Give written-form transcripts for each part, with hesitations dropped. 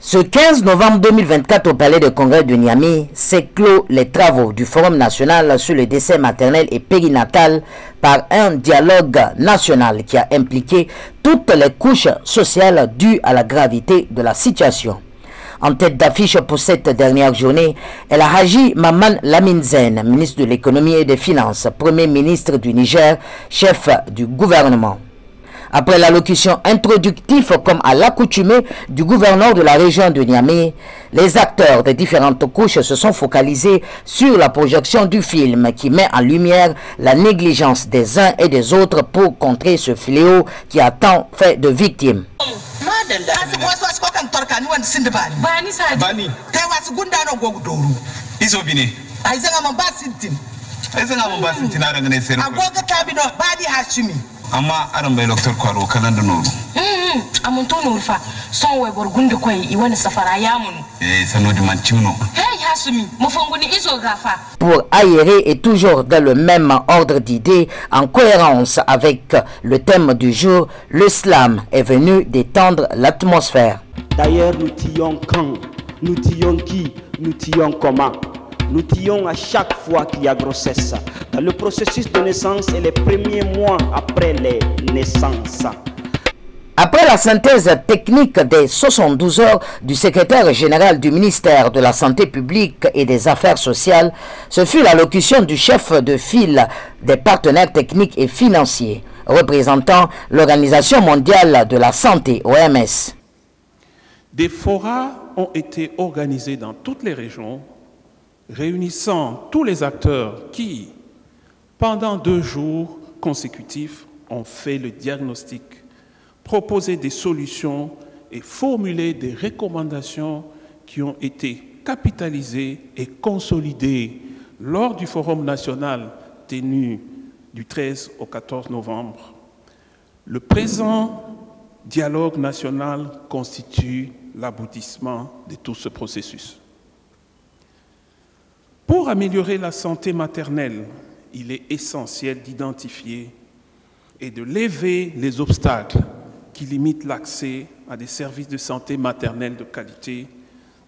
Ce 15 novembre 2024 au Palais de Congrès de Niamey s'est clos les travaux du Forum national sur le décès maternel et périnatal par un dialogue national qui a impliqué toutes les couches sociales dues à la gravité de la situation. En tête d'affiche pour cette dernière journée est la Haji Maman Lamine Zen, ministre de l'économie et des finances, premier ministre du Niger, chef du gouvernement. Après l'allocution introductive comme à l'accoutumée du gouverneur de la région de Niamey, les acteurs des différentes couches se sont focalisés sur la projection du film qui met en lumière la négligence des uns et des autres pour contrer ce fléau qui a tant fait de victimes. Amma aran bai docteur kwaro kanan da noru amun to noru fa son wai borgun da koi I wani safara ya mun sanodi man timno hey hasumi mafonguni izo gafa. Pour aérer et toujours dans le même ordre d'idées, en cohérence avec le thème du jour, le slam est venu détendre l'atmosphère. D'ailleurs, nous tillons quand, nous tillons qui, nous tillons comment. Nous tillons à chaque fois qu'il y a grossesse, dans le processus de naissance et les premiers mois après les naissances. Après la synthèse technique des 72 heures du secrétaire général du ministère de la Santé publique et des Affaires sociales, ce fut l'allocution du chef de file des partenaires techniques et financiers, représentant l'Organisation mondiale de la santé, OMS. Des forats ont été organisés dans toutes les régions, réunissant tous les acteurs qui, pendant 2 jours consécutifs, ont fait le diagnostic, proposé des solutions et formulé des recommandations qui ont été capitalisées et consolidées lors du Forum national tenu du 13 au 14 novembre. Le présent dialogue national constitue l'aboutissement de tout ce processus. Pour améliorer la santé maternelle, il est essentiel d'identifier et de lever les obstacles qui limitent l'accès à des services de santé maternelle de qualité,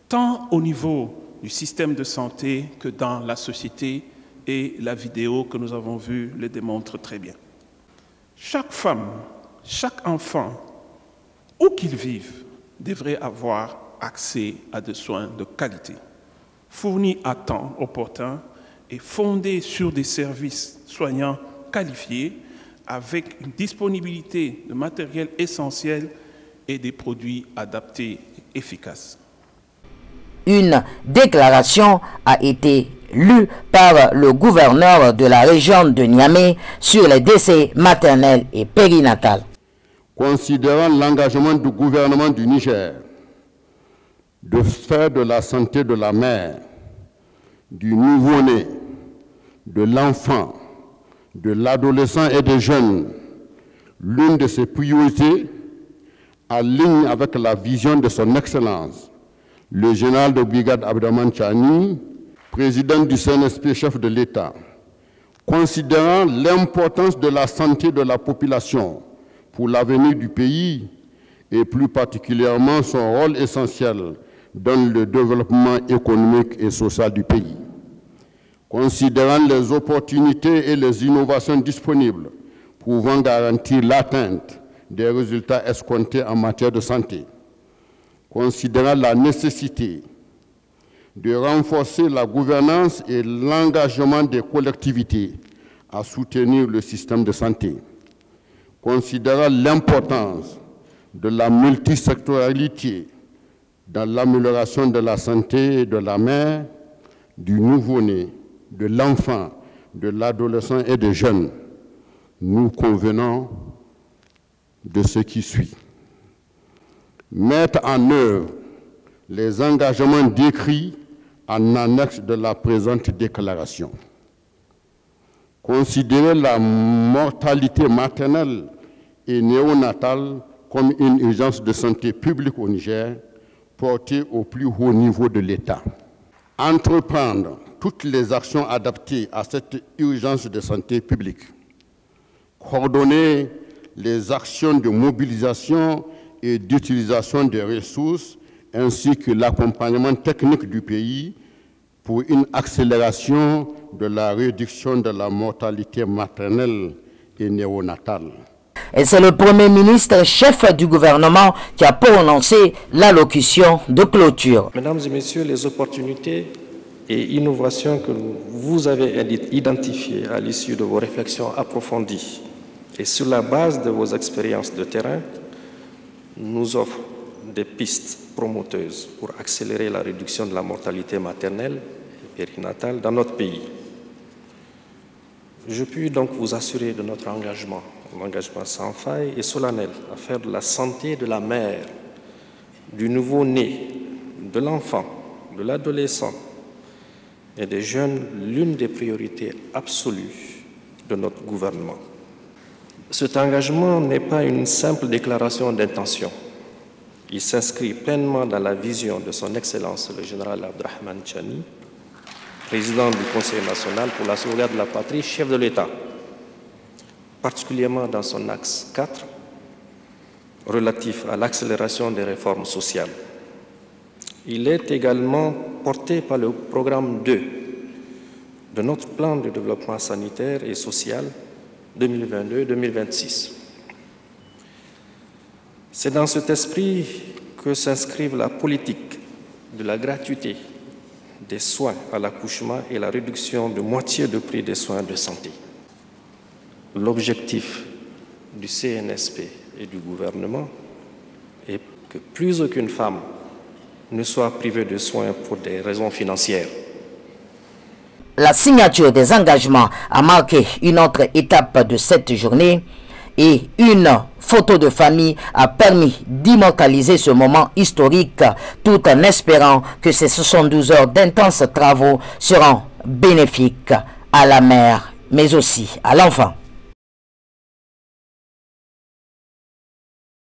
tant au niveau du système de santé que dans la société, et la vidéo que nous avons vue le démontre très bien. Chaque femme, chaque enfant, où qu'ils vivent, devrait avoir accès à des soins de qualité, fournis à temps opportun et fondés sur des services soignants qualifiés avec une disponibilité de matériel essentiel et des produits adaptés et efficaces. Une déclaration a été lue par le gouverneur de la région de Niamey sur les décès maternels et périnatales. Considérant l'engagement du gouvernement du Niger de faire de la santé de la mère, du nouveau-né, de l'enfant, de l'adolescent et des jeunes, l'une de ses priorités, en ligne avec la vision de son Excellence, le général de brigade Abdraman Chani, président du CNSP, chef de l'État, considérant l'importance de la santé de la population pour l'avenir du pays et plus particulièrement son rôle essentiel dans le développement économique et social du pays. Considérant les opportunités et les innovations disponibles pouvant garantir l'atteinte des résultats escomptés en matière de santé. Considérant la nécessité de renforcer la gouvernance et l'engagement des collectivités à soutenir le système de santé. Considérant l'importance de la multisectorialité dans l'amélioration de la santé de la mère, du nouveau-né, de l'enfant, de l'adolescent et des jeunes, nous convenons de ce qui suit. Mettre en œuvre les engagements décrits en annexe de la présente déclaration. Considérer la mortalité maternelle et néonatale comme une urgence de santé publique au Niger, portée au plus haut niveau de l'État. Entreprendre toutes les actions adaptées à cette urgence de santé publique. Coordonner les actions de mobilisation et d'utilisation des ressources ainsi que l'accompagnement technique du pays pour une accélération de la réduction de la mortalité maternelle et néonatale. Et c'est le Premier ministre, chef du gouvernement, qui a prononcé l'allocution de clôture. Mesdames et messieurs, les opportunités et innovations que vous avez identifiées à l'issue de vos réflexions approfondies et sur la base de vos expériences de terrain nous offrent des pistes promoteuses pour accélérer la réduction de la mortalité maternelle et périnatale dans notre pays. Je puis donc vous assurer de notre engagement, un engagement sans faille et solennel à faire de la santé de la mère, du nouveau-né, de l'enfant, de l'adolescent et des jeunes l'une des priorités absolues de notre gouvernement. Cet engagement n'est pas une simple déclaration d'intention. Il s'inscrit pleinement dans la vision de son Excellence le général Abdrahmane Tchani, président du Conseil national pour la sauvegarde de la patrie, chef de l'État, particulièrement dans son axe 4, relatif à l'accélération des réformes sociales. Il est également porté par le programme 2 de notre plan de développement sanitaire et social 2022-2026. C'est dans cet esprit que s'inscrivent la politique de la gratuité des soins à l'accouchement et la réduction de moitié du prix des soins de santé. L'objectif du CNSP et du gouvernement est que plus aucune femme ne soit privée de soins pour des raisons financières. La signature des engagements a marqué une autre étape de cette journée et une photo de famille a permis d'immortaliser ce moment historique tout en espérant que ces 72 heures d'intenses travaux seront bénéfiques à la mère mais aussi à l'enfant.